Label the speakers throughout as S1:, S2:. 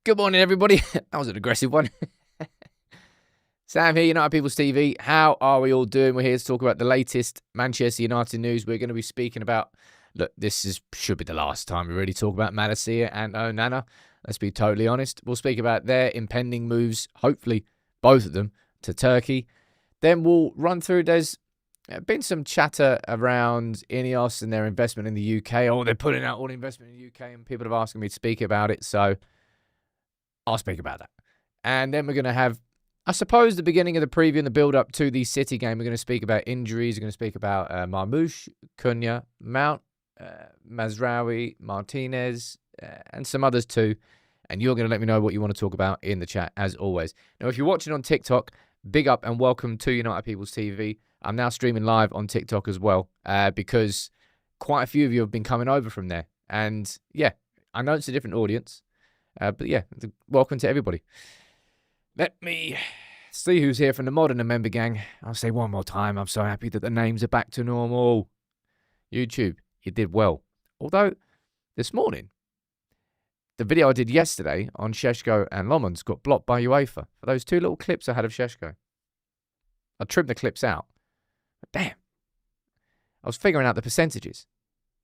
S1: Good morning, everybody. That was an aggressive one. Sam here, United People's TV. How are we all doing? We're here to talk about the latest Manchester United news. We're going to be speaking about, look, should be the last time we really talk about Malacia and Onana. Let's be totally honest. We'll speak about their impending moves, hopefully both of them, to Turkey. Then we'll run through, there's been some chatter around INEOS and their investment in the UK. Oh, they're putting out all the investment in the UK, and people have asked me to speak about it, so I'll speak about that. And then we're going to have, I suppose, the beginning of the preview and the build-up to the City game. We're going to speak about injuries. We're going to speak about Marmoush, Cunha, Mount, Mazraoui, Martinez, and some others too. And you're going to let me know what you want to talk about in the chat, as always. Now, if you're watching on TikTok, big up and welcome to United People's TV. I'm now streaming live on TikTok as well, because quite a few of you have been coming over from there. And yeah, I know it's a different audience. But yeah, welcome to everybody. Let me see who's here from the Modern and Member Gang. I'll say one more time, I'm so happy that the names are back to normal. YouTube, you did well. Although, this morning, the video I did yesterday on Šeško and Lomans got blocked by UEFA for those two little clips I had of Šeško. I trimmed the clips out. But damn. I was figuring out the percentages.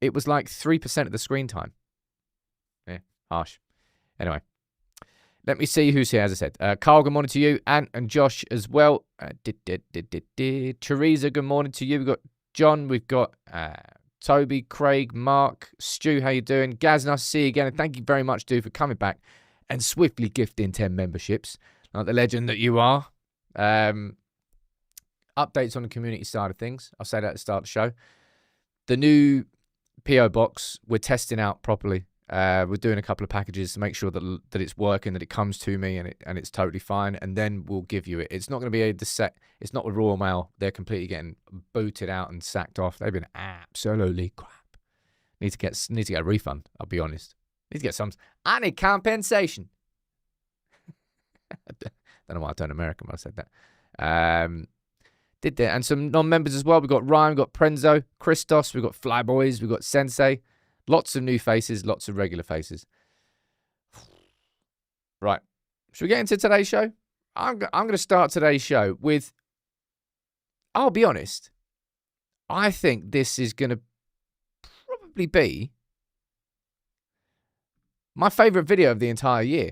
S1: It was like 3% of the screen time. Yeah, harsh. Anyway, let me see who's here, as I said. Carl, good morning to you. Ant and Josh as well. Teresa, good morning to you. We've got John, we've got Toby, Craig, Mark, Stu, how you doing? Gaz, nice to see you again. And thank you very much, Stu, for coming back and swiftly gifting 10 memberships, like the legend that you are. Updates on the community side of things. I'll say that at the start of the show. The new PO box, we're testing out properly. We're doing a couple of packages to make sure that it's working, that it comes to me and it's totally fine, and then we'll give you it. It's not going to be it's not with Royal Mail. They're completely getting booted out and sacked off. They've been absolutely crap. Need to get a refund. I'll be honest. Need to get some. I need compensation. Don't know why I turned American when I said that. Did that, and some non-members as well. We've got Ryan, we've got Prenzo, Christos, we've got Flyboys, we've got Sensei. Lots of new faces, lots of regular faces. Right. Should we get into today's show? I'm going to start today's show with, I'll be honest, I think this is going to probably be my favourite video of the entire year.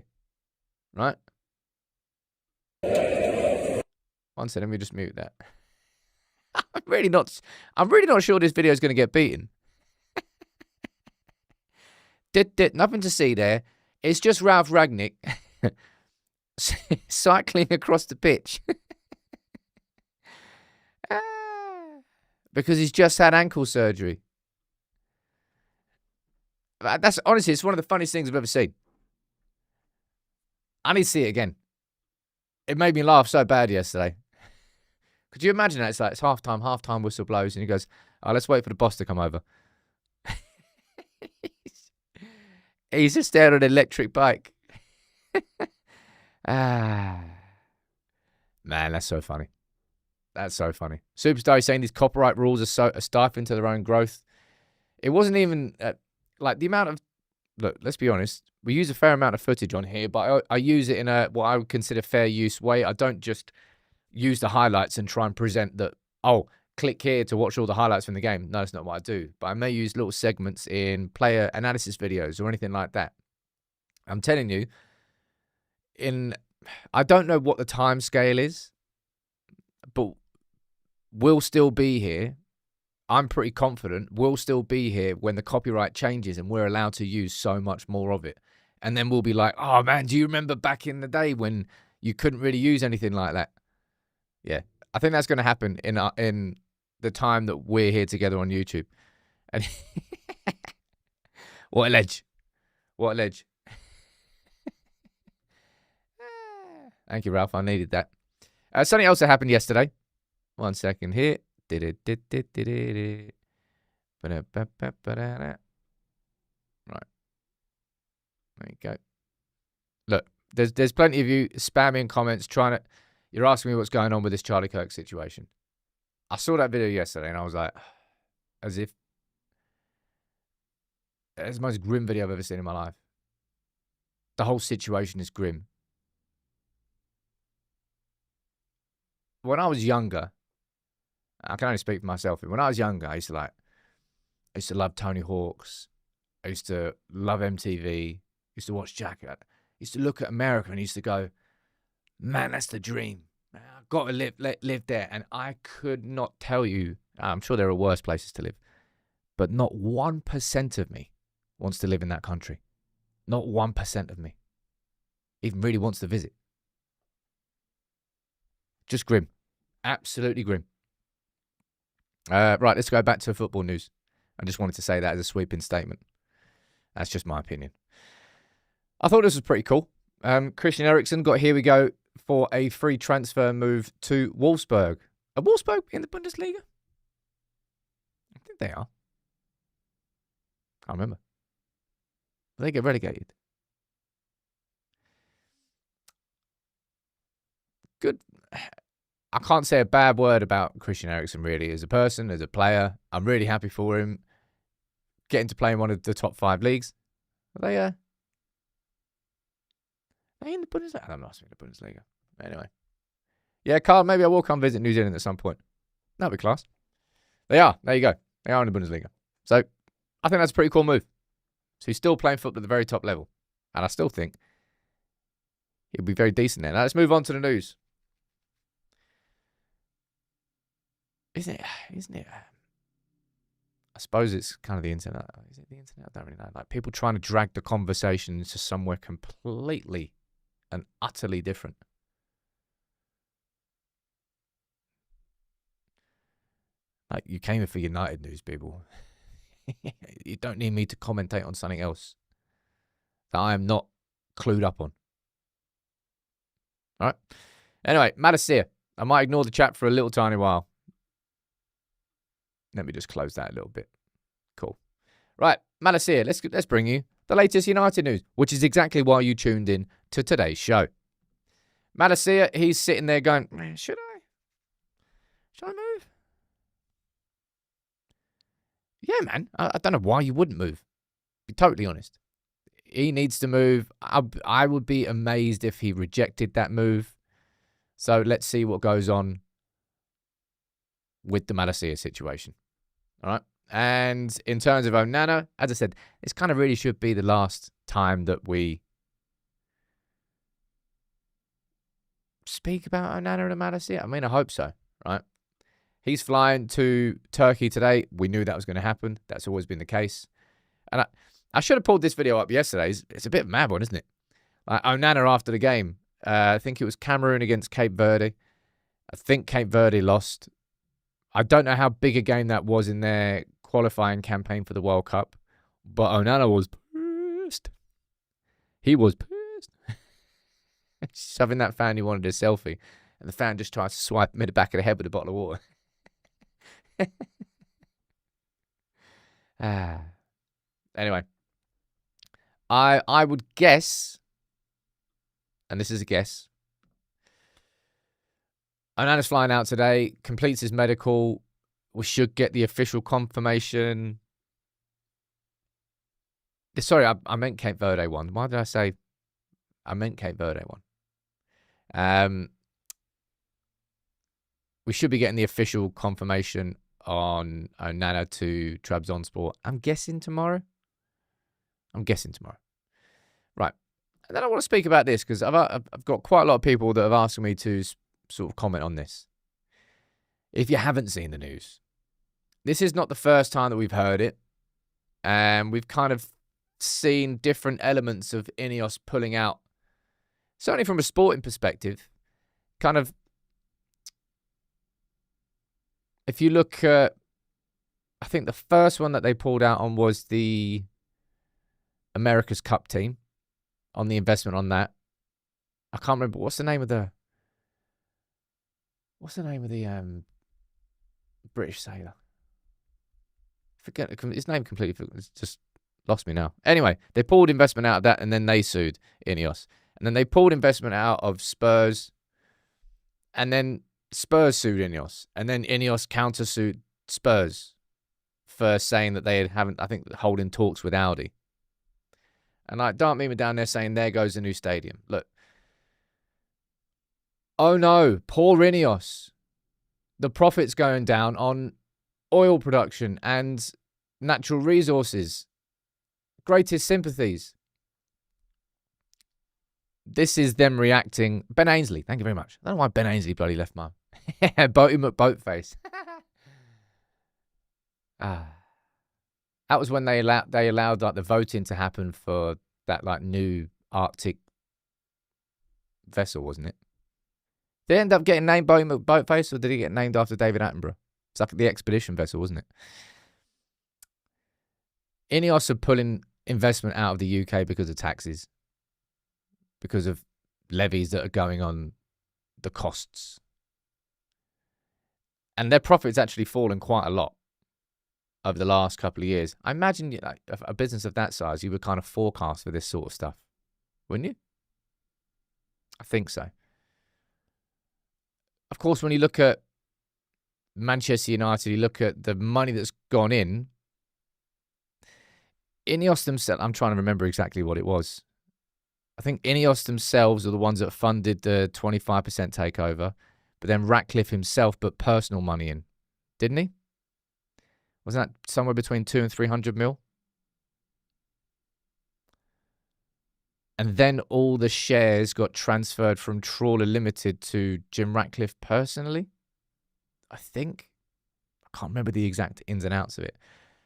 S1: Right? One second, let me just mute that. I'm really not sure this video is going to get beaten. Nothing to see there. It's just Ralph Ragnik cycling across the pitch. Because he's just had ankle surgery. That's honestly, it's one of the funniest things I've ever seen. I need to see it again. It made me laugh so bad yesterday. Could you imagine that? It's like, it's half-time whistle blows, and he goes, oh, let's wait for the boss to come over. He's just there on an electric bike. Man, that's so funny. That's so funny. Superstar is saying these copyright rules are stifling to their own growth. It wasn't even, like, the amount of... Look, let's be honest. We use a fair amount of footage on here, but I use it in what I would consider fair use way. I don't just use the highlights and try and present that, oh, click here to watch all the highlights from the game. No, that's not what I do. But I may use little segments in player analysis videos or anything like that. I'm telling you, I don't know what the time scale is, but we'll still be here. I'm pretty confident we'll still be here when the copyright changes and we're allowed to use so much more of it. And then we'll be like, oh man, do you remember back in the day when you couldn't really use anything like that? Yeah, I think that's going to happen in the time that we're here together on YouTube. And what a ledge. What a ledge. Thank you, Ralph. I needed that. Something else that happened yesterday. One second here. Right. There you go. Look, there's plenty of you spamming comments you're asking me what's going on with this Charlie Kirk situation. I saw that video yesterday and I was like, as if it's the most grim video I've ever seen in my life. the whole situation is grim. When I was younger, I can only speak for myself. When I was younger, I used to love Tony Hawk's. I used to love MTV. Used to watch Jack. I used to look at America and used to go, man, that's the dream. I've got to live there. And I could not tell you, I'm sure there are worse places to live, but not 1% of me wants to live in that country. Not 1% of me even really wants to visit. Just grim. Absolutely grim. Right, let's go back to football news. I just wanted to say that as a sweeping statement. That's just my opinion. I thought this was pretty cool. Christian Erikson got here we go for a free transfer move to Wolfsburg. Are Wolfsburg in the Bundesliga? I think they are. Can't remember. They get relegated. Good. I can't say a bad word about Christian Erikson, really, as a person, as a player. I'm really happy for him getting to play in one of the top 5 leagues. Are they in the Bundesliga? I don't know, in the Bundesliga. Anyway. Yeah, Carl, maybe I will come visit New Zealand at some point. That'll be class. They are. There you go. They are in the Bundesliga. So, I think that's a pretty cool move. So, he's still playing football at the very top level. And I still think he'll be very decent there. Now, let's move on to the news. Isn't it? I suppose it's kind of the internet. Is it the internet? I don't really know. Like people trying to drag the conversation into somewhere completely and utterly different. Like you came here for United news, people. You don't need me to commentate on something else that I am not clued up on. All right. Anyway, Malacia. I might ignore the chat for a little tiny while. Let me just close that a little bit. Cool. Right, Malacia, let's bring you the latest United news, which is exactly why you tuned in to today's show. Malacia, he's sitting there going, should I move? Yeah, man. I don't know why you wouldn't move. Be totally honest. He needs to move. I would be amazed if he rejected that move. So let's see what goes on with the Malacia situation. All right. And in terms of Onana, as I said, this kind of really should be the last time that we speak about Onana and Malacia. I mean, I hope so, right? He's flying to Turkey today. We knew that was going to happen. That's always been the case. And I should have pulled this video up yesterday. It's a bit of a mad one, isn't it? Like Onana after the game, I think it was Cameroon against Cape Verde. I think Cape Verde lost. I don't know how big a game that was in their qualifying campaign for the World Cup, but Onana was pissed. He was pissed. Shoving that fan who wanted a selfie, and the fan just tries to swipe him in the back of the head with a bottle of water. Anyway, I would guess, and this is a guess, Onana's flying out today, completes his medical. We should get the official confirmation. Sorry, I meant Cape Verde one. Why did I say I meant Cape Verde one? We should be getting the official confirmation on Onana to Trabzonspor. I'm guessing tomorrow. Right. And then I want to speak about this because I've got quite a lot of people that have asked me to sort of comment on this. If you haven't seen the news, this is not the first time that we've heard it. And we've kind of seen different elements of INEOS pulling out, certainly from a sporting perspective, kind of, if you look at, I think the first one that they pulled out on was the America's Cup team, on the investment on that. I can't remember, what's the name of the British sailor? Forget his name completely. It's just lost me now. Anyway, they pulled investment out of that, and then they sued INEOS. And then they pulled investment out of Spurs, and then Spurs sued INEOS. And then INEOS countersued Spurs for saying that they haven't, I think, holding talks with Audi. And like, don't meet me down there saying, there goes the new stadium. Look. Oh no, poor INEOS. The profit's going down on oil production and natural resources. Greatest sympathies. This is them reacting. Ben Ainsley, thank you very much. I don't know why Ben Ainsley bloody left mum. Boaty McBoatface. That was when they allowed like the voting to happen for that like new Arctic vessel, wasn't it? Did it end up getting named Boaty McBoatface, or did he get named after David Attenborough? It's like the expedition vessel, wasn't it? INEOS are pulling investment out of the UK because of taxes, because of levies that are going on the costs. And their profit's actually fallen quite a lot over the last couple of years. I imagine like, a business of that size, you would kind of forecast for this sort of stuff, wouldn't you? I think so. Of course, when you look at Manchester United, you look at the money that's gone in. INEOS themselves, I'm trying to remember exactly what it was. I think INEOS themselves are the ones that funded the 25% takeover, but then Ratcliffe himself put personal money in, didn't he? Wasn't that somewhere between 200 and 300 mil? And then all the shares got transferred from Trawler Limited to Jim Ratcliffe personally, I think. I can't remember the exact ins and outs of it.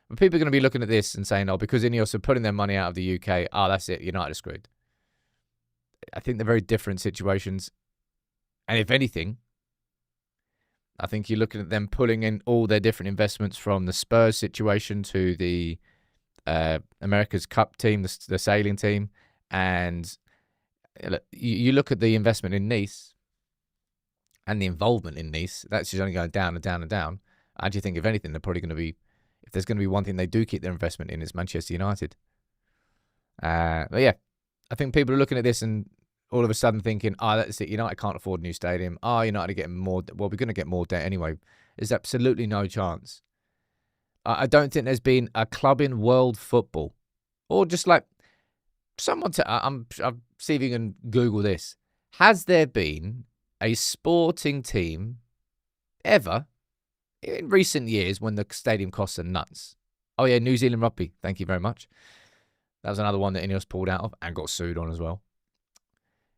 S1: But people are going to be looking at this and saying, oh, because INEOS are putting their money out of the UK, oh, that's it, United are screwed. I think they're very different situations. And if anything, I think you're looking at them pulling in all their different investments from the Spurs situation to the America's Cup team, the sailing team. And you look at the investment in Nice and the involvement in Nice, that's just only going down and down and down. I actually think, if anything, they're probably going to be, if there's going to be one thing they do keep their investment in, it's Manchester United. But yeah, I think people are looking at this and all of a sudden thinking, oh, that's it, United can't afford a new stadium. Oh, United are getting more, well, we're going to get more debt anyway. There's absolutely no chance. I don't think there's been a club in world football, or just like, someone I'll see if you can Google this. Has there been a sporting team ever in recent years when the stadium costs are nuts? Oh yeah, New Zealand Rugby. Thank you very much. That was another one that INEOS pulled out of and got sued on as well.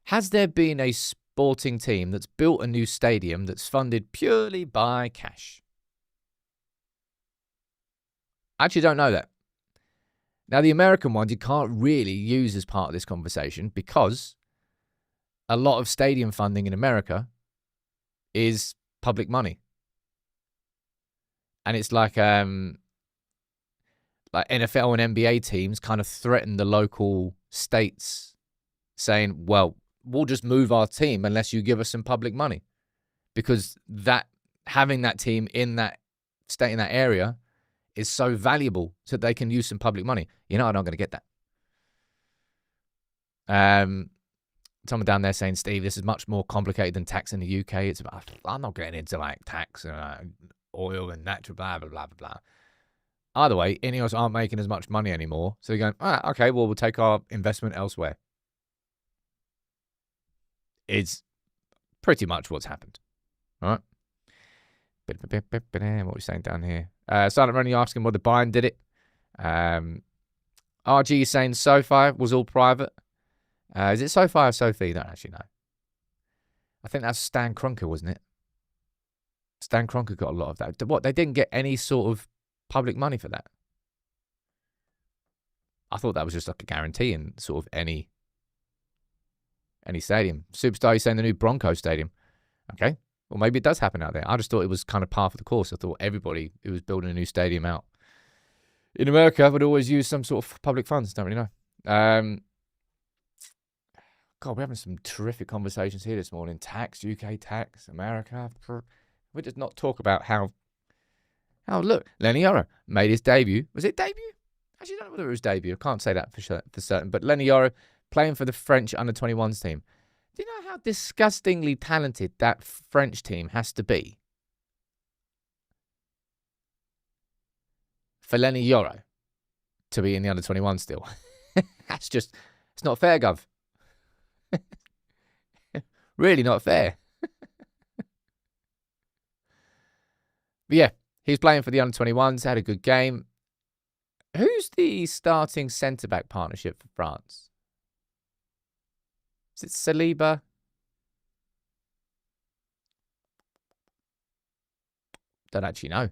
S1: Has there been a sporting team that's built a new stadium that's funded purely by cash? I actually don't know that. Now, the American ones you can't really use as part of this conversation because a lot of stadium funding in America is public money. And it's like NFL and NBA teams kind of threaten the local states saying, well, we'll just move our team unless you give us some public money. Because that having that team in that state, in that area, is so valuable so they can use some public money. You know, I'm not going to get that. Someone down there saying, Steve, this is much more complicated than tax in the UK. It's about, I'm not getting into like tax and oil and natural blah, blah, blah, blah, blah. Either way, INEOS aren't making as much money anymore. So they're going, okay, well, we'll take our investment elsewhere. It's pretty much what's happened. All right. What are we saying down here? Silent Running asking whether Bayern did it. RG is saying SoFi was all private. Is it SoFi or Sophie? I don't actually know. I think that's Stan Kroenke, wasn't it? Stan Kroenke got a lot of that. What? They didn't get any sort of public money for that? I thought that was just like a guarantee in sort of any stadium. Superstar, you're saying the new Broncos stadium. Okay. Well, maybe it does happen out there. I just thought it was kind of par for the course. I thought everybody who was building a new stadium out in America would always use some sort of public funds. Don't really know. God, we're having some terrific conversations here this morning. Tax, UK tax, America. We just not talk about how look, Lenny Yoro made his debut. Was it debut? Actually, I don't know whether it was debut. I can't say that for certain. But Lenny Yoro playing for the French under-21s team. Do you know how disgustingly talented that French team has to be for Lenny Yoro to be in the under-21 still? It's not fair, Gov. Really not fair. But yeah, he's playing for the under-21s, had a good game. Who's the starting centre-back partnership for France? Is it Saliba? Don't actually know.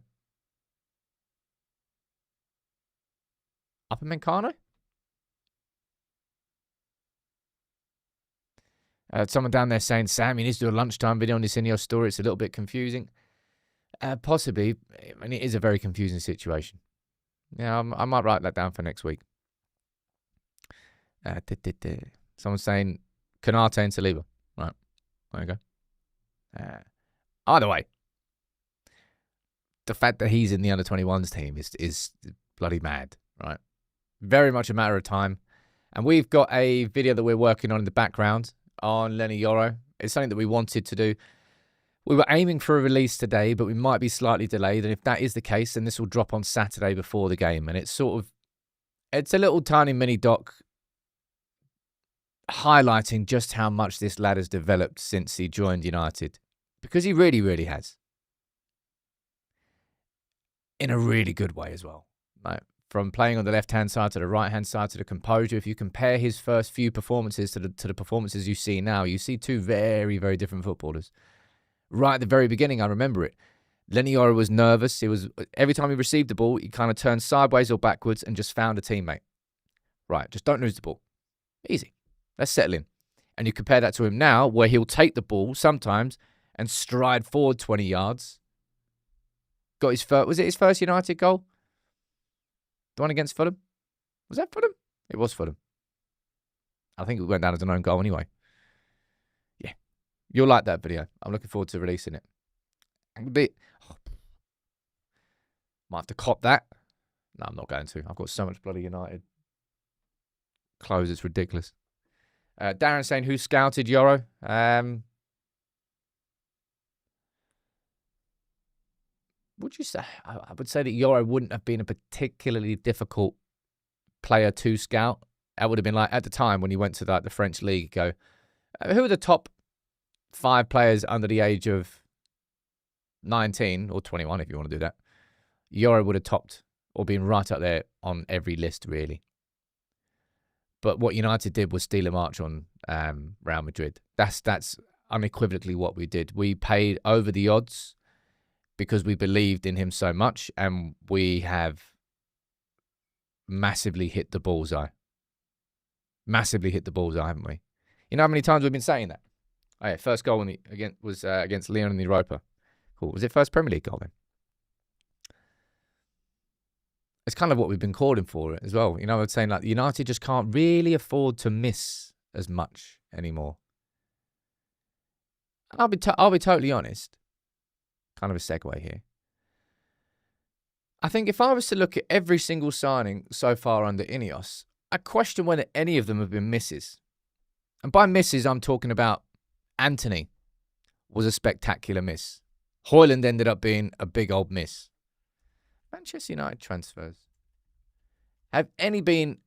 S1: Upamecano? Someone down there saying, Sam, you need to do a lunchtime video on this INEOS story. It's a little bit confusing. Possibly. I mean, it is a very confusing situation. Yeah, I might write that down for next week. Someone's saying Cunha and Saliba. Right. There you go. Either way, the fact that he's in the under-21s team is bloody mad, right? Very much a matter of time. And we've got a video that we're working on in the background on Lenny Yoro. It's something that we wanted to do. We were aiming for a release today, but we might be slightly delayed. And if that is the case, then this will drop on Saturday before the game. And it's a little tiny mini doc highlighting just how much this lad has developed since he joined United. Because he really, really has. In a really good way as well. Like, from playing on the left-hand side to the right-hand side to the composure. If you compare his first few performances to the performances you see now, you see two very, very different footballers. Right at the very beginning, I remember it. Lenny Yoro was nervous. Every time he received the ball, he kind of turned sideways or backwards and just found a teammate. Right, just don't lose the ball. Easy. Let's settle in. And you compare that to him now, where he'll take the ball sometimes and stride forward 20 yards. Got his first, was it his first United goal? The one against Fulham? Was that Fulham? It was Fulham. I think it went down as an own goal anyway. Yeah. You'll like that video. I'm looking forward to releasing it. Might have to cop that. No, I'm not going to. I've got so much bloody United clothes, it's ridiculous. Darren saying, who scouted Yoro? Would you say? I would say that Yoro wouldn't have been a particularly difficult player to scout. That would have been like, at the time when he went to the French league, go, who are the top 5 players under the age of 19 or 21, if you want to do that? Yoro would have topped or been right up there on every list, really. But what United did was steal a march on Real Madrid. That's unequivocally what we did. We paid over the odds because we believed in him so much, and we have massively hit the bullseye. Massively hit the bullseye, haven't we? You know how many times we've been saying that? Oh, yeah, first goal was against Lyon in the Europa. Cool. Was it first Premier League goal then? It's kind of what we've been calling for it as well. You know, I was saying like United just can't really afford to miss as much anymore. I'll be totally honest. Kind of a segue here. I think if I was to look at every single signing so far under INEOS, I question whether any of them have been misses. And by misses, I'm talking about Anthony was a spectacular miss. Højlund ended up being a big old miss. Manchester United transfers. Have any been...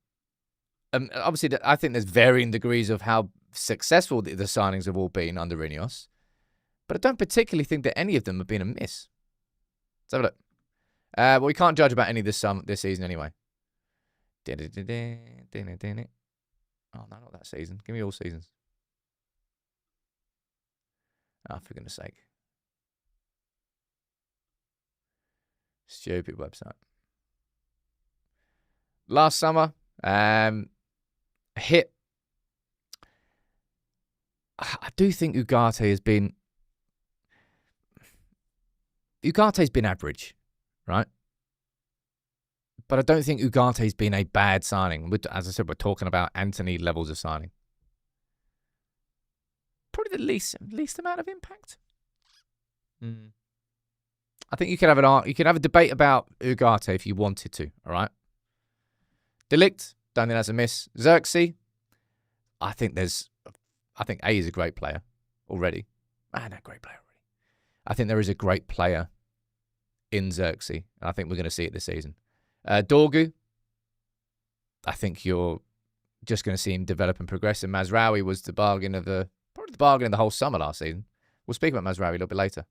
S1: obviously, I think there's varying degrees of how successful the signings have all been under INEOS. But I don't particularly think that any of them have been a miss. Let's have a look. Well, we can't judge about any this season anyway. Oh, no, not that season. Give me all seasons. Oh, for goodness sake. Stupid website. Last summer, hit. I do think Ugate's been average, right? But I don't think Ugate's been a bad signing. As I said, we're talking about Anthony levels of signing. Probably the least amount of impact. I think you could have a debate about Ugarte if you wanted to. All right. De Ligt, don't think that's a miss. Xerxes, I think A is a great player already. No, great player already. I think there is a great player in Xerxes. And I think we're going to see it this season. Dorgu, I think you're just going to see him develop and progress. And Mazraoui was probably the bargain of the whole summer last season. We'll speak about Mazraoui a little bit later.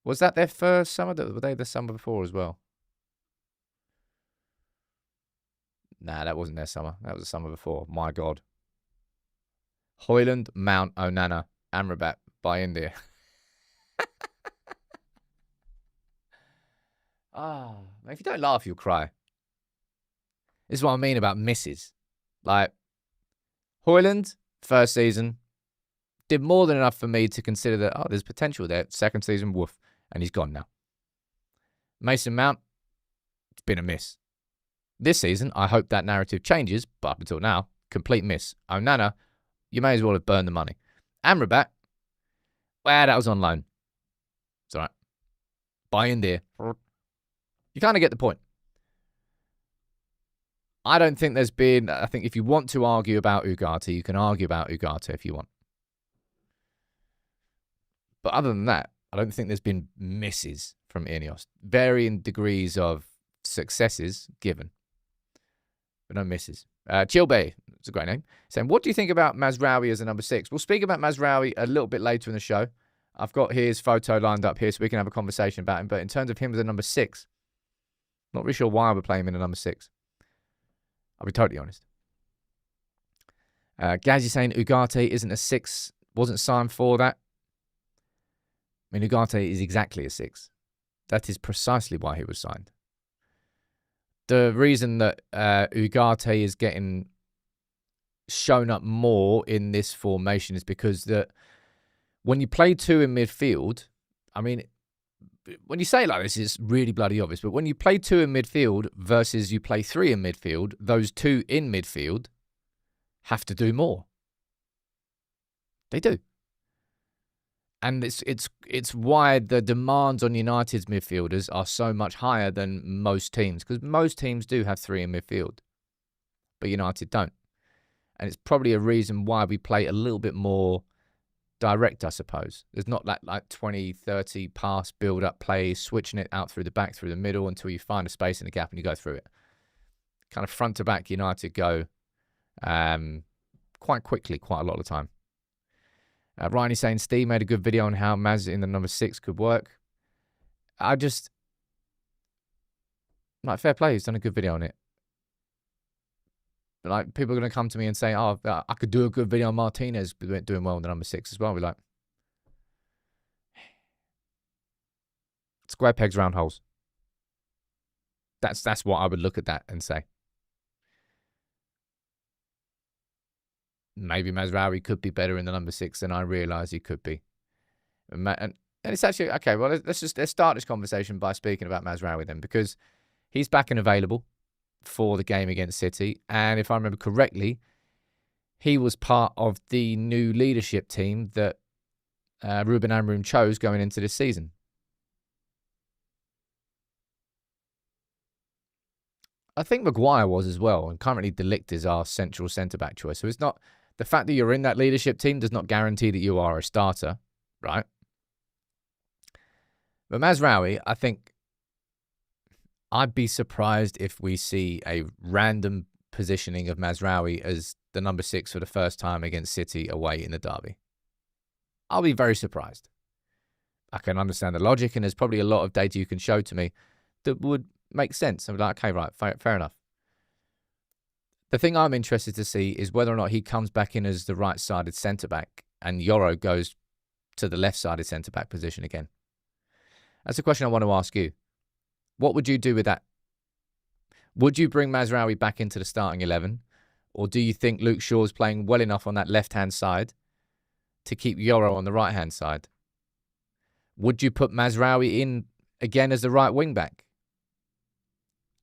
S1: Was that their first summer? Were they the summer before as well? Nah, that wasn't their summer. That was the summer before. My God. Højlund, Mount, Onana, Amrabat by India. If you don't laugh, you'll cry. This is what I mean about misses. Like, Højlund, first season, did more than enough for me to consider that, there's potential there. Second season, woof. And he's gone now. Mason Mount, it's been a miss. This season, I hope that narrative changes, but up until now, complete miss. Onana, you may as well have burned the money. Amrabat, well, that was on loan. It's all right. Buy in there. You kind of get the point. I don't think there's been... I think if you want to argue about Ugarte, you can argue about Ugarte if you want. But other than that, I don't think there's been misses from INEOS. Varying degrees of successes given. But no misses. Chilbey, it's a great name, saying, what do you think about Mazraoui as a number 6? We'll speak about Mazraoui a little bit later in the show. I've got his photo lined up here so we can have a conversation about him. But in terms of him as a number 6, not really sure why I would play him in a number 6. I'll be totally honest. Gazzy saying Ugarte isn't a 6, wasn't signed for that. I mean, Ugarte is exactly a 6. That is precisely why he was signed. The reason that Ugarte is getting shown up more in this formation is because when you play 2 in midfield, I mean, when you say it like this, it's really bloody obvious, but when you play 2 in midfield versus you play 3 in midfield, those 2 in midfield have to do more. They do. And it's why the demands on United's midfielders are so much higher than most teams, because most teams do have 3 in midfield, but United don't. And it's probably a reason why we play a little bit more direct, I suppose. There's not that like 20, 30 pass build-up plays, switching it out through the back, through the middle, until you find a space in the gap and you go through it. Kind of front to back, United go quite quickly, quite a lot of the time. Ryan is saying Steve made a good video on how Maz in the number 6 could work. Fair play, he's done a good video on it. But like, people are going to come to me and say, I could do a good video on Martinez doing well in the number 6 as well. We're like, square pegs, round holes. That's what I would look at that and say. Maybe Mazraoui could be better in the number 6 than I realised he could be. And it's actually, okay, well, let's start this conversation by speaking about Mazraoui then, because he's back and available for the game against City. And if I remember correctly, he was part of the new leadership team that Ruben Amorim chose going into this season. I think Maguire was as well, and currently De Ligt is our central centre-back choice. So it's not... The fact that you're in that leadership team does not guarantee that you are a starter, right? But Mazraoui, I think I'd be surprised if we see a random positioning of Mazraoui as the number 6 for the first time against City away in the derby. I'll be very surprised. I can understand the logic, and there's probably a lot of data you can show to me that would make sense. I'm like, okay, right, fair enough. The thing I'm interested to see is whether or not he comes back in as the right-sided centre-back and Yoro goes to the left-sided centre-back position again. That's a question I want to ask you. What would you do with that? Would you bring Mazraoui back into the starting 11? Or do you think Luke Shaw's playing well enough on that left-hand side to keep Yoro on the right-hand side? Would you put Mazraoui in again as the right wing-back?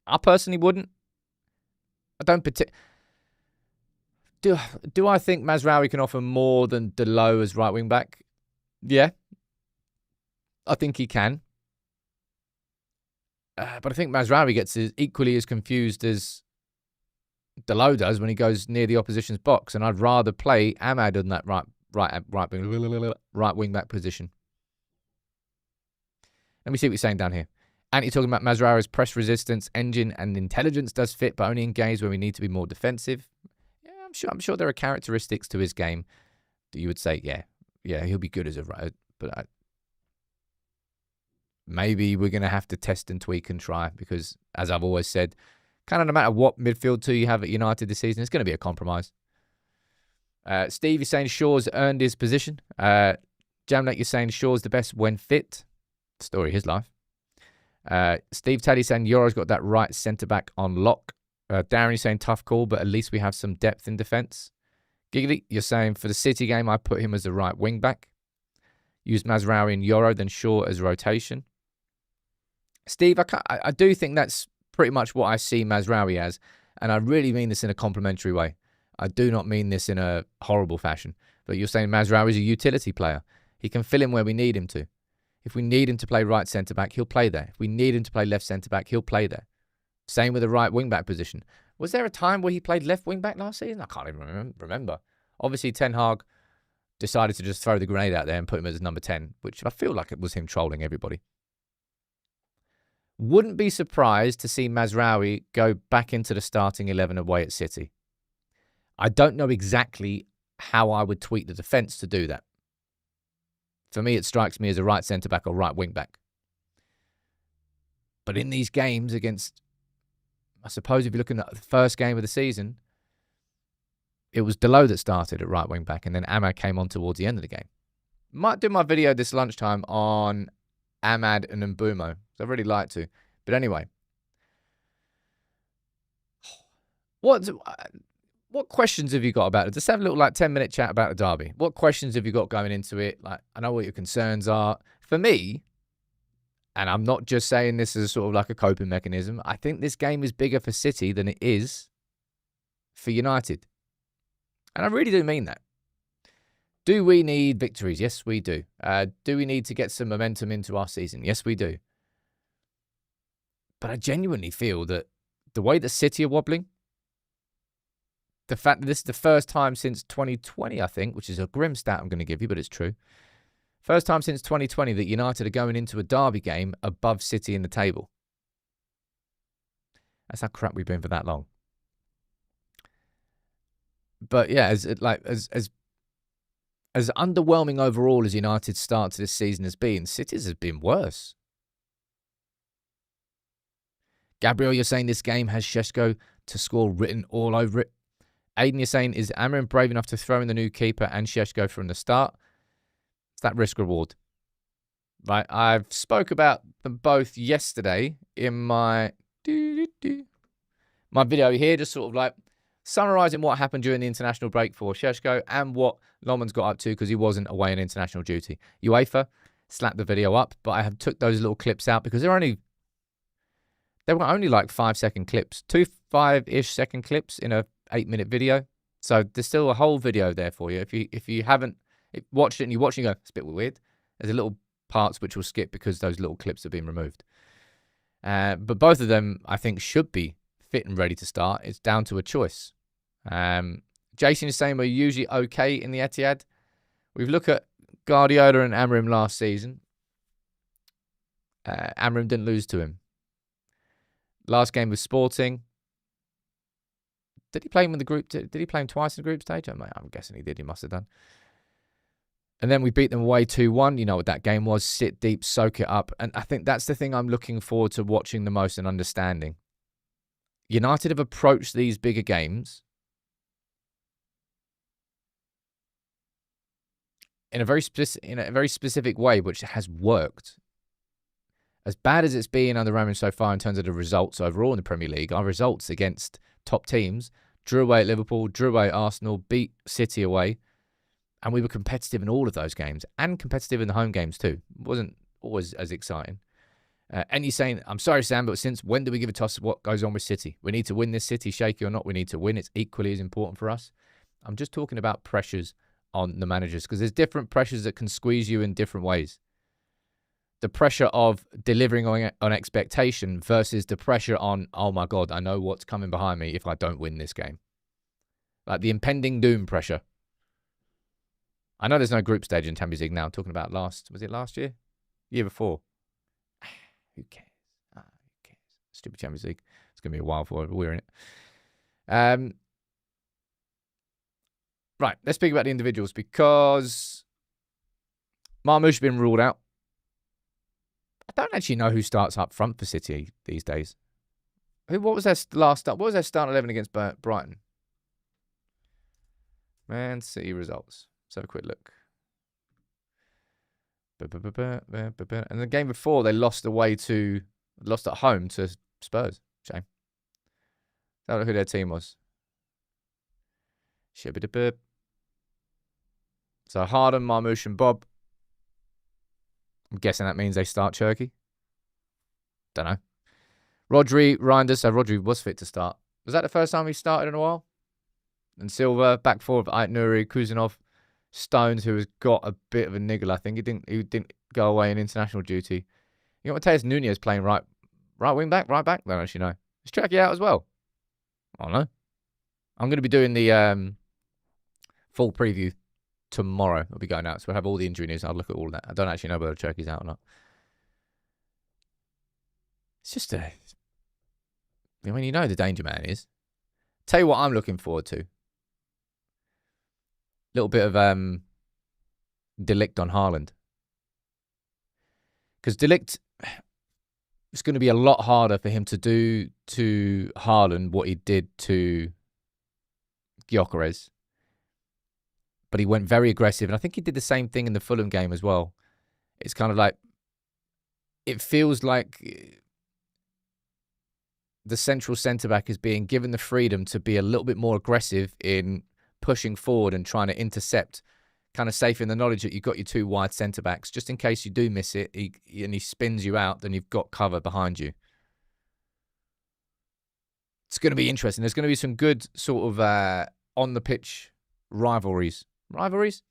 S1: I personally wouldn't. I don't do I think Mazraoui can offer more than Delo as right wing back? Yeah. I think he can. But I think Mazraoui gets equally as confused as Delo does when he goes near the opposition's box, and I'd rather play Ahmad in that right wing back position. Let me see what you're saying down here. Anti talking about Mazraoui's press resistance, engine, and intelligence does fit, but only in games where we need to be more defensive. Yeah, I'm sure there are characteristics to his game that you would say, yeah, he'll be good as a right. But maybe we're going to have to test and tweak and try because, as I've always said, kind of no matter what midfield two you have at United this season, it's going to be a compromise. Steve, you're saying Shaw's earned his position. Jamlet, you're saying Shaw's the best when fit. Story of his life. Steve Teddy saying Yoro's got that right centre-back on lock. Darren, you're saying tough call, but at least we have some depth in defence. Giggly, you're saying for the City game, I put him as the right wing-back. Use Mazraoui and Yoro, then Shaw as rotation. Steve, I do think that's pretty much what I see Mazraoui as, and I really mean this in a complimentary way. I do not mean this in a horrible fashion, but you're saying Mazraoui is a utility player. He can fill in where we need him to. If we need him to play right centre-back, he'll play there. If we need him to play left centre-back, he'll play there. Same with the right wing-back position. Was there a time where he played left wing-back last season? I can't even remember. Obviously, Ten Hag decided to just throw the grenade out there and put him as number 10, which I feel like it was him trolling everybody. Wouldn't be surprised to see Mazraoui go back into the starting 11 away at City. I don't know exactly how I would tweak the defence to do that. For me, it strikes me as a right centre-back or right wing-back. But in these games against, I suppose if you're looking at the first game of the season, it was Delo that started at right wing-back, and then Ahmad came on towards the end of the game. Might do my video this lunchtime on Ahmad and Mbeumo. So I'd really like to. But anyway, what questions have you got about it? Just have a little 10-minute chat about the derby. What questions have you got going into it? I know what your concerns are. For me, and I'm not just saying this as sort of like a coping mechanism, I think this game is bigger for City than it is for United. And I really do mean that. Do we need victories? Yes, we do. Do we need to get some momentum into our season? Yes, we do. But I genuinely feel that the way that City are wobbling, the fact that this is the first time since 2020, I think, which is a grim stat I'm going to give you, but it's true. First time since 2020 that United are going into a derby game above City in the table. That's how crap we've been for that long. But yeah, as underwhelming overall as United's start to this season has been, City's has been worse. Gabriel, you're saying this game has Šeško to score written all over it. Aiden, you're saying, is Amorim brave enough to throw in the new keeper and Šeško from the start? It's that risk-reward. Right, I've spoke about them both yesterday in my video here, just sort of summarising what happened during the international break for Šeško and what Lomond's got up to because he wasn't away on international duty. UEFA slapped the video up, but I have took those little clips out because they were only 5-second clips, 2 5-ish second clips in a 8-minute video. So there's still a whole video there for you. If you haven't watched it and you watch it, you go, it's a bit weird. There's a little parts which will skip because those little clips have been removed. But both of them, I think, should be fit and ready to start. It's down to a choice. Jason is saying we're usually okay in the Etihad. We've looked at Guardiola and Amorim last season. Amorim didn't lose to him. Last game was Sporting. Did he play him in the group? Did he play him twice in the group stage? I'm guessing he did. He must have done. And then we beat them away 2-1. You know what that game was. Sit deep, soak it up. And I think that's the thing I'm looking forward to watching the most and understanding. United have approached these bigger games in a very specific way, which has worked. As bad as it's been under Amorim so far in terms of the results overall in the Premier League, our results against top teams, drew away at Liverpool, drew away at Arsenal, beat City away, and we were competitive in all of those games and competitive in the home games too. It wasn't always as exciting. And you're saying, I'm sorry, Sam, but since when do we give a toss of what goes on with City? We need to win this, City, shaky or not, we need to win. It's equally as important for us. I'm just talking about pressures on the managers because there's different pressures that can squeeze you in different ways. The pressure of delivering on expectation versus the pressure on, oh my God, I know what's coming behind me if I don't win this game. Like the impending doom pressure. I know there's no group stage in Champions League now. I'm talking about was it last year? Year before. Who cares? Who cares? Stupid Champions League. It's going to be a while before we're in it. Right, let's speak about the individuals because Marmoush has been ruled out. I don't actually know who starts up front for City these days. What was their last start? What was their start 11 against Brighton? Man City results. Let's have a quick look. And the game before, they lost at home to Spurs. Shame. I don't know who their team was. So Harden, Marmoush, and Bob. I'm guessing that means they start Cherky. Don't know. Rodri, Reinders. So Rodri was fit to start. Was that the first time he started in a while? And Silva, back four of Ait Nouri, Kuzanov, Stones, who has got a bit of a niggle, I think. He didn't go away in international duty. You got Mateus Nunez playing right wing back, right back. Don't actually know. Is Cherky out as well? I don't know. I'm going to be doing the full preview tomorrow. I'll be going out, so we'll have all the injury news. I'll look at all of that. I don't actually know whether Cherky's out or not. It's just I mean, you know the danger man is. Tell you what I'm looking forward to. Little bit of Delict on Haaland. Because Delict, it's going to be a lot harder for him to do to Haaland what he did to Gyökeres. But he went very aggressive. And I think he did the same thing in the Fulham game as well. It's kind of like, it feels like the central centre-back is being given the freedom to be a little bit more aggressive in pushing forward and trying to intercept, kind of safe in the knowledge that you've got your two wide centre-backs. Just in case you do miss it and he spins you out, then you've got cover behind you. It's going to be interesting. There's going to be some good sort of on-the-pitch rivalries. Rivalries?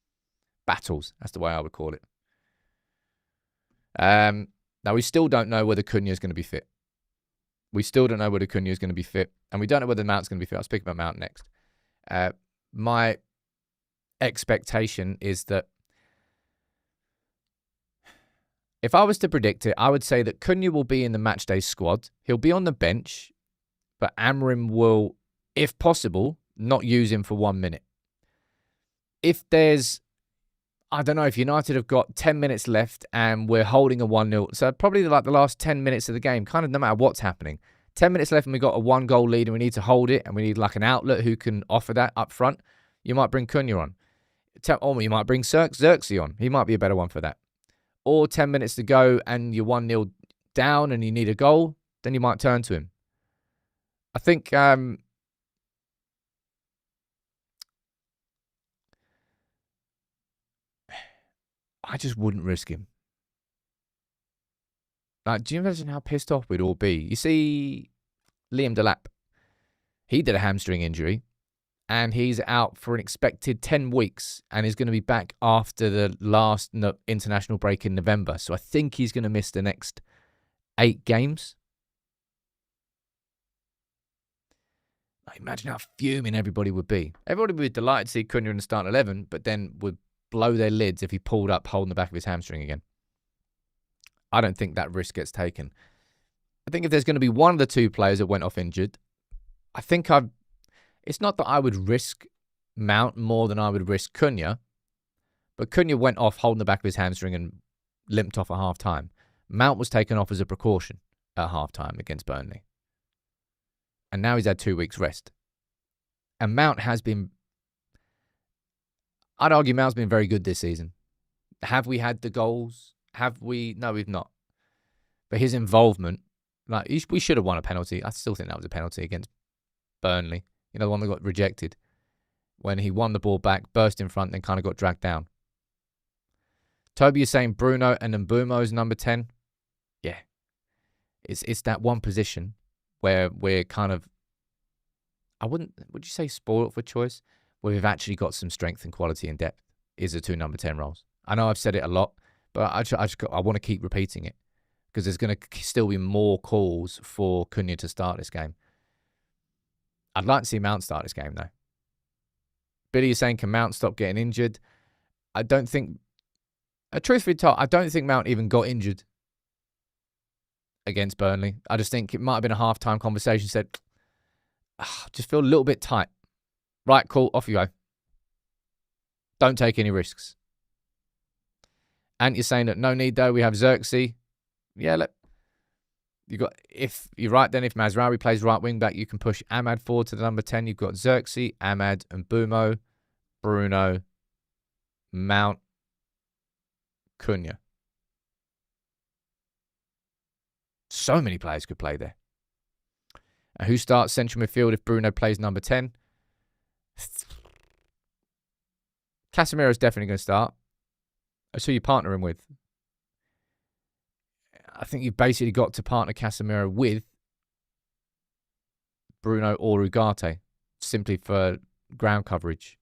S1: Battles. That's the way I would call it. Now, we still don't know whether Cunha is going to be fit. We still don't know whether Cunha is going to be fit. And we don't know whether Mount's going to be fit. I'll speak about Mount next. My expectation is that if I was to predict it, I would say that Cunha will be in the matchday squad. He'll be on the bench, but Amorim will, if possible, not use him for 1 minute. If there's, I don't know, if United have got 10 minutes left and we're holding a 1-0, so probably like the last 10 minutes of the game, kind of no matter what's happening. 10 minutes left and we've got a 1-goal lead and we need to hold it and we need like an outlet who can offer that up front. You might bring Cunha on. Or you might bring Xerxes on. He might be a better one for that. Or 10 minutes to go and you're 1-0 down and you need a goal, then you might turn to him. I think I just wouldn't risk him. Like, do you imagine how pissed off we'd all be? You see, Liam Delap, he did a hamstring injury, and he's out for an expected 10 weeks, and he's going to be back after the last international break in November. So I think he's going to miss the next 8 games. Like, imagine how fuming everybody would be. Everybody would be delighted to see Cunha in the starting 11, but then would blow their lids if he pulled up holding the back of his hamstring again. I don't think that risk gets taken. I think if there's going to be one of the two players that went off injured, I think it's not that I would risk Mount more than I would risk Cunha, but Cunha went off holding the back of his hamstring and limped off at half-time. Mount was taken off as a precaution at half-time against Burnley. And now he's had 2 weeks rest. And Mount has been, I'd argue Mount's been very good this season. Have we had the goals? Have we? No, we've not. But his involvement, like, we should have won a penalty. I still think that was a penalty against Burnley. You know, the one that got rejected. When he won the ball back, burst in front, then kind of got dragged down. Toby is saying Bruno and Mbeumo is number 10. Yeah. It's that one position where we're kind of, would you say spoiled for choice? Where we've actually got some strength and quality and depth is the 2 number 10 roles. I know I've said it a lot, but I want to keep repeating it because there's going to still be more calls for Cunha to start this game. I'd like to see Mount start this game, though. Billy is saying, can Mount stop getting injured? I don't think, truthfully told, I don't think Mount even got injured against Burnley. I just think it might have been a half-time conversation, said, just feel a little bit tight. Right, cool, off you go. Don't take any risks. And you're saying that no need, though. We have Xerxes. Yeah, look. If you're right, then if Mazraoui plays right wing back, you can push Ahmad forward to the number 10. You've got Xerxes, Ahmad, and Bumo, Bruno, Mount, Cunha. So many players could play there. And who starts central midfield if Bruno plays number 10? Casemiro's definitely going to start. That's who you partner him with. I think you've basically got to partner Casemiro with Bruno or Ugarte, simply for ground coverage.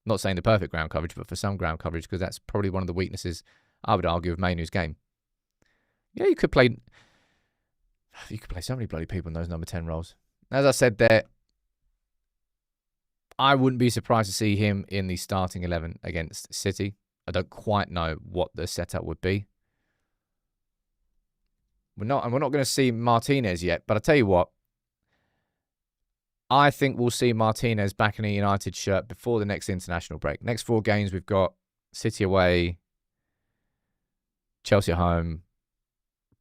S1: Not saying the perfect ground coverage, but for some ground coverage, because that's probably one of the weaknesses, I would argue, of Mainu's game. Yeah, you could play so many bloody people in those number 10 roles. As I said there, I wouldn't be surprised to see him in the starting 11 against City. I don't quite know what the setup would be. We're not going to see Martinez yet, but I tell you what, I think we'll see Martinez back in a United shirt before the next international break. Next 4 games, we've got City away, Chelsea at home,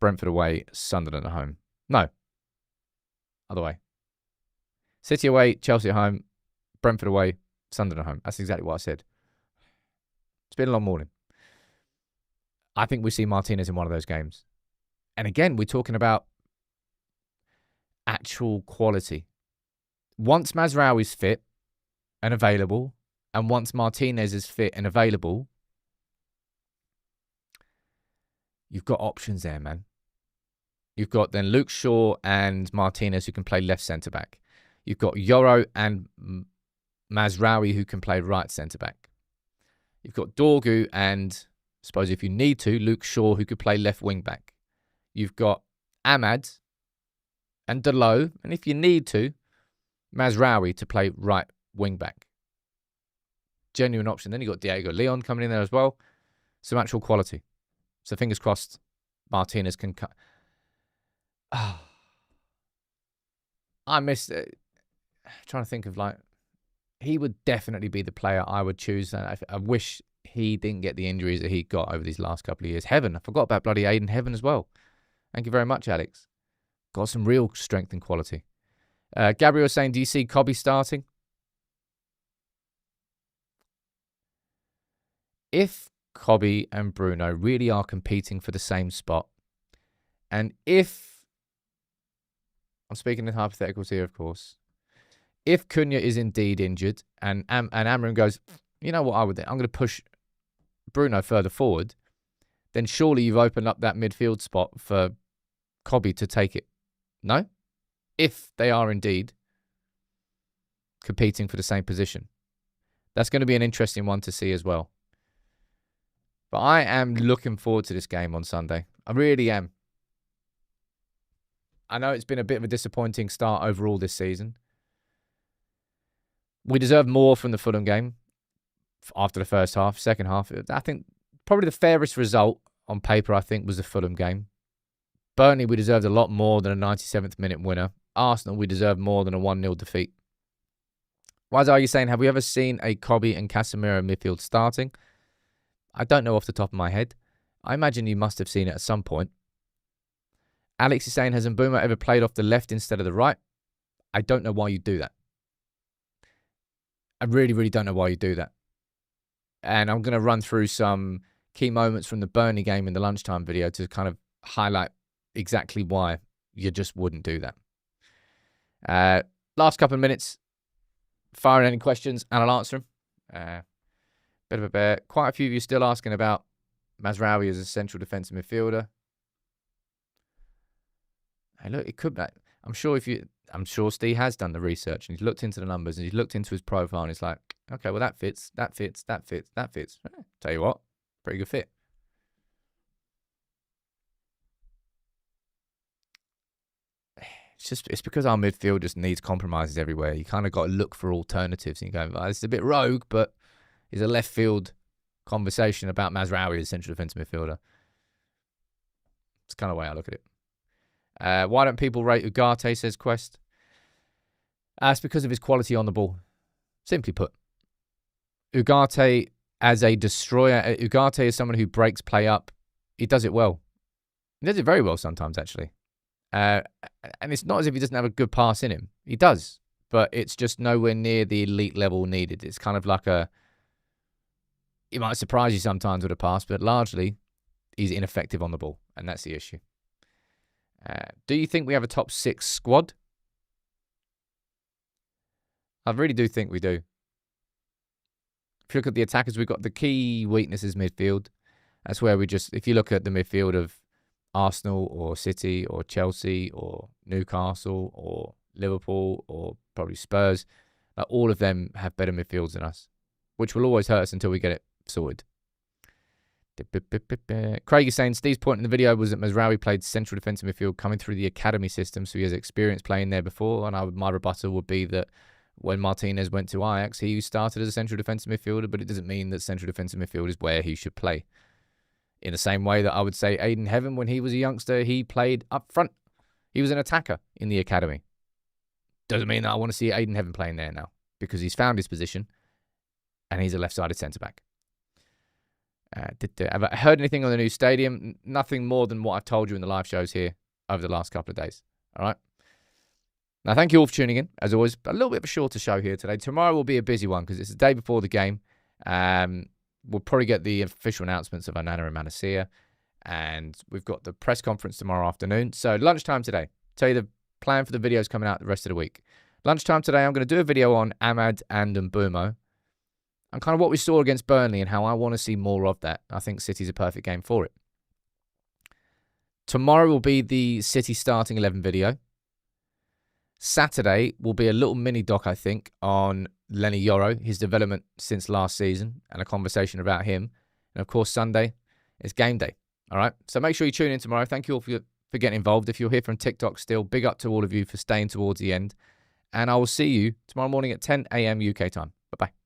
S1: Brentford away, Sunderland at home. No. Other way. City away, Chelsea at home, Brentford away, Sunderland at home. That's exactly what I said. It's been a long morning. I think we see Martinez in one of those games. And again, we're talking about actual quality. Once Mazraoui's fit and available, and once Martinez is fit and available, you've got options there, man. You've got then Luke Shaw and Martinez who can play left centre-back. You've got Yoro and Mazraoui who can play right centre-back. You've got Dorgu and, I suppose if you need to, Luke Shaw who could play left wing-back. You've got Ahmad and Dalot, and if you need to, Mazraoui to play right wing-back. Genuine option. Then you've got Diego Leon coming in there as well. Some actual quality. So fingers crossed Martinez can cut. I missed it. Trying to think of he would definitely be the player I would choose. I wish he didn't get the injuries that he got over these last couple of years. Heaven. I forgot about bloody Aiden Heaven as well. Thank you very much, Alex. Got some real strength and quality. Gabriel saying, do you see Kobe starting? If Kobe and Bruno really are competing for the same spot, and if, I'm speaking in hypotheticals here, of course, if Cunha is indeed injured and Amram goes, you know what I would do? I'm going to push Bruno further forward, then surely you've opened up that midfield spot for Kobe to take it. No? If they are indeed competing for the same position. That's going to be an interesting one to see as well. But I am looking forward to this game on Sunday. I really am. I know it's been a bit of a disappointing start overall this season. We deserve more from the Fulham game after the first half. Second half, I think probably the fairest result on paper, I think, was the Fulham game. Burnley, we deserved a lot more than a 97th minute winner. Arsenal, we deserve more than a 1-0 defeat. Why are you saying, have we ever seen a Kobe and Casemiro midfield starting? I don't know off the top of my head. I imagine you must have seen it at some point. Alex is saying, has Mbeumo ever played off the left instead of the right? I don't know why you do that. I really, really don't know why you do that. And I'm going to run through some key moments from the Burnley game in the lunchtime video to kind of highlight exactly why you just wouldn't do that. Last couple of minutes, fire any questions and I'll answer them. Bit of a bear. Quite a few of you still asking about Mazraoui as a central defensive midfielder. Hey, look, it could be. I'm sure Steve has done the research and he's looked into the numbers and he's looked into his profile and he's like, okay, well that fits. Tell you what, pretty good fit. It's because our midfield just needs compromises everywhere. You kind of got to look for alternatives. And you go, well, it's a bit rogue, but it's a left field conversation about Mazraoui as central defensive midfielder. It's kind of the way I look at it. Why don't people rate Ugarte, says Quest? It's because of his quality on the ball. Simply put. Ugarte as a destroyer. Ugarte is someone who breaks play up. He does it well. He does it very well sometimes, actually. And it's not as if he doesn't have a good pass in him. He does. But it's just nowhere near the elite level needed. It's kind of like he might surprise you sometimes with a pass, but largely he's ineffective on the ball. And that's the issue. Do you think we have a top 6 squad? I really do think we do. If you look at the attackers, we've got the key weaknesses midfield. That's where if you look at the midfield of Arsenal or City or Chelsea or Newcastle or Liverpool or probably Spurs, all of them have better midfields than us, which will always hurt us until we get it sorted. Craig is saying Steve's point in the video was that Mazraoui played central defensive midfield coming through the academy system, so he has experience playing there before. And my rebuttal would be that when Martinez went to Ajax, he started as a central defensive midfielder, but it doesn't mean that central defensive midfield is where he should play. In the same way that I would say Aiden Heaven, when he was a youngster, he played up front. He was an attacker in the academy. Doesn't mean that I want to see Aiden Heaven playing there now, because he's found his position and he's a left-sided centre-back. Have I heard anything on the new stadium? Nothing more than what I've told you in the live shows here over the last couple of days. All right? Now, thank you all for tuning in. As always, a little bit of a shorter show here today. Tomorrow will be a busy one because it's the day before the game. We'll probably get the official announcements of Onana and Malacia. And we've got the press conference tomorrow afternoon. So lunchtime today. Tell you the plan for the videos coming out the rest of the week. Lunchtime today, I'm going to do a video on Ahmad and Mbumo. And kind of what we saw against Burnley and how I want to see more of that. I think City's a perfect game for it. Tomorrow will be the City starting 11 video. Saturday will be a little mini doc, I think, on Lenny Yoro, his development since last season, and a conversation about him. And of course, Sunday is game day. All right. So make sure you tune in tomorrow. Thank you all for getting involved. If you're here from TikTok still, big up to all of you for staying towards the end. And I will see you tomorrow morning at 10 a.m. UK time. Bye-bye.